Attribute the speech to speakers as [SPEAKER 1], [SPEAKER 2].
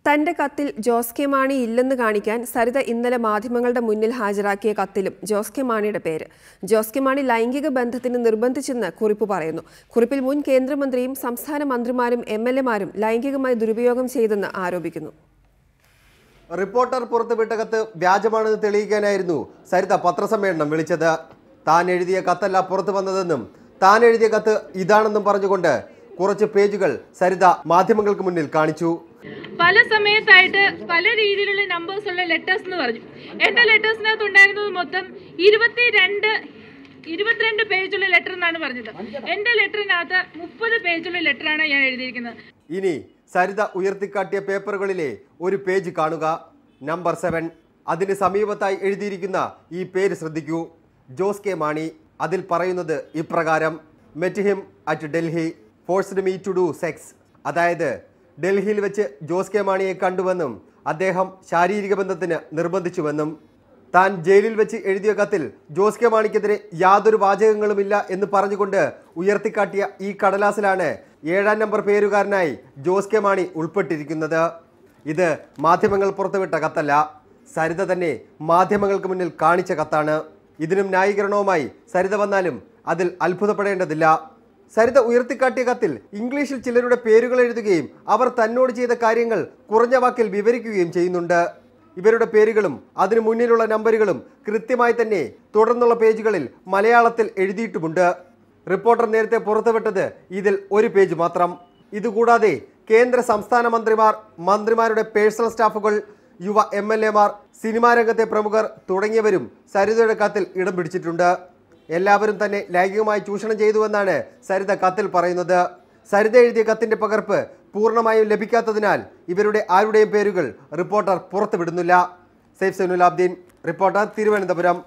[SPEAKER 1] തന്റെ കത്തിൽ ജോസ് കെ മാണി ഇല്ലെന്ന് കാണിക്കാൻ സരിത ഇന്നലെ മാധ്യമങ്ങളുടെ മുന്നിൽ ഹാജരാക്കിയ കത്തിലും ജോസ് കെ മാണിയുടെ പേര്. ജോസ് കെ മാണി ലൈംഗിക ബന്ധത്തിന് നിർബന്ധിച്ചെന്ന് കുറിപ്പ് പറയുന്നു. കുറിപ്പിൽ മുൻ കേന്ദ്രമന്ത്രിയും സംസ്ഥാന മന്ത്രിമാരും എംഎൽഎമാരും ലൈംഗികമായി ദുരുപയോഗം ചെയ്തെന്ന് ആരോപിക്കുന്നു.
[SPEAKER 2] റിപ്പോർട്ടർ പുറത്തുവിട്ട കത്ത് വ്യാജമാണെന്ന് തെളിയിക്കാനായിരുന്നു സരിത പത്രസമ്മേളനം വിളിച്ചത്. താൻ എഴുതിയ കത്തല്ല പുറത്തു വന്നതെന്നും താൻ എഴുതിയ കത്ത് ഇതാണെന്നും പറഞ്ഞുകൊണ്ട് കുറച്ച് പേജുകൾ സരിത മാധ്യമങ്ങൾക്ക് മുന്നിൽ കാണിച്ചു.
[SPEAKER 3] പല സമയത്തായിട്ട് പല രീതിയിലുള്ള നമ്പേഴ്സ് ഉള്ള ലെറ്റേഴ്സ് എന്ന് പറഞ്ഞു. എന്റെ ലെറ്റേഴ്സിനകത്ത് ഉണ്ടായിരുന്നത് മൊത്തം 22 പേജുള്ള ലെറ്റർ എന്നാണ് പറഞ്ഞത്. എന്റെ ലെറ്ററിനകത്ത് 30 പേജുള്ള ലെറ്ററാണ് ഞാൻ എഴുതിയിരിക്കുന്നത്.
[SPEAKER 2] ഇനി സരിത ഉയർത്തിക്കാട്ടിയ പേപ്പറുകളിലെ ഒരു പേജ് കാണുക, നമ്പർ 7. അതിന് സമീപത്തായി എഴുതിയിരിക്കുന്ന ഈ പേര് ശ്രദ്ധിക്കൂ, ജോസ് കെ മാണി. അതിൽ പറയുന്നത് ഇപ്രകാരം: met him at Delhi, forced me to do sex. അതായത് ഡൽഹിയിൽ വെച്ച് ജോസ് കെ മാണിയെ കണ്ടുവെന്നും അദ്ദേഹം ശാരീരിക ബന്ധത്തിന് നിർബന്ധിച്ചുവെന്നും. താൻ ജയിലിൽ വെച്ച് എഴുതിയ കത്തിൽ ജോസ് കെ മാണിക്കെതിരെ യാതൊരു വാചകങ്ങളുമില്ല എന്ന് പറഞ്ഞുകൊണ്ട് ഉയർത്തിക്കാട്ടിയ ഈ കടലാസിലാണ് 7-ാം നമ്പർ പേരുകാരനായി ജോസ് കെ മാണി ഉൾപ്പെട്ടിരിക്കുന്നത്. ഇത് മാധ്യമങ്ങൾ പുറത്തുവിട്ട കത്തല്ല, സരിത തന്നെ മാധ്യമങ്ങൾക്ക് മുന്നിൽ കാണിച്ച കത്താണ്. ഇതിനും ന്യായീകരണവുമായി സരിത വന്നാലും അതിൽ അത്ഭുതപ്പെടേണ്ടതില്ല. സരിത ഉയർത്തിക്കാട്ടിയ കത്തിൽ ഇംഗ്ലീഷിൽ ചിലരുടെ പേരുകൾ എഴുതുകയും അവർ തന്നോട് ചെയ്ത കാര്യങ്ങൾ കുറഞ്ഞ വാക്കിൽ വിവരിക്കുകയും ചെയ്യുന്നുണ്ട്. ഇവരുടെ പേരുകളും അതിനു മുന്നിലുള്ള നമ്പറുകളും കൃത്യമായി തന്നെ തുടർന്നുള്ള പേജുകളിൽ മലയാളത്തിൽ എഴുതിയിട്ടുമുണ്ട്. റിപ്പോർട്ടർ നേരത്തെ പുറത്തുവിട്ടത് ഇതിൽ ഒരു പേജ് മാത്രം. ഇതുകൂടാതെ കേന്ദ്ര സംസ്ഥാന മന്ത്രിമാർ, മന്ത്രിമാരുടെ പേഴ്സണൽ സ്റ്റാഫുകൾ, യുവ എംഎൽഎമാർ, സിനിമാ രംഗത്തെ പ്രമുഖർ തുടങ്ങിയവരും സരിതയുടെ കത്തിൽ ഇടം പിടിച്ചിട്ടുണ്ട്. എല്ലാവരും തന്നെ ലൈംഗികമായി ചൂഷണം ചെയ്തുവെന്നാണ് സരിത കത്തിൽ പറയുന്നത്. സരിത എഴുതിയ കത്തിന്റെ പകർപ്പ് പൂർണ്ണമായും ലഭിക്കാത്തതിനാൽ ഇവരുടെ ആരുടെയും പേരുകൾ റിപ്പോർട്ടർ പുറത്തുവിടുന്നില്ല. സൈഫ് സൈനുലാബ്ദീൻ, റിപ്പോർട്ടർ, തിരുവനന്തപുരം.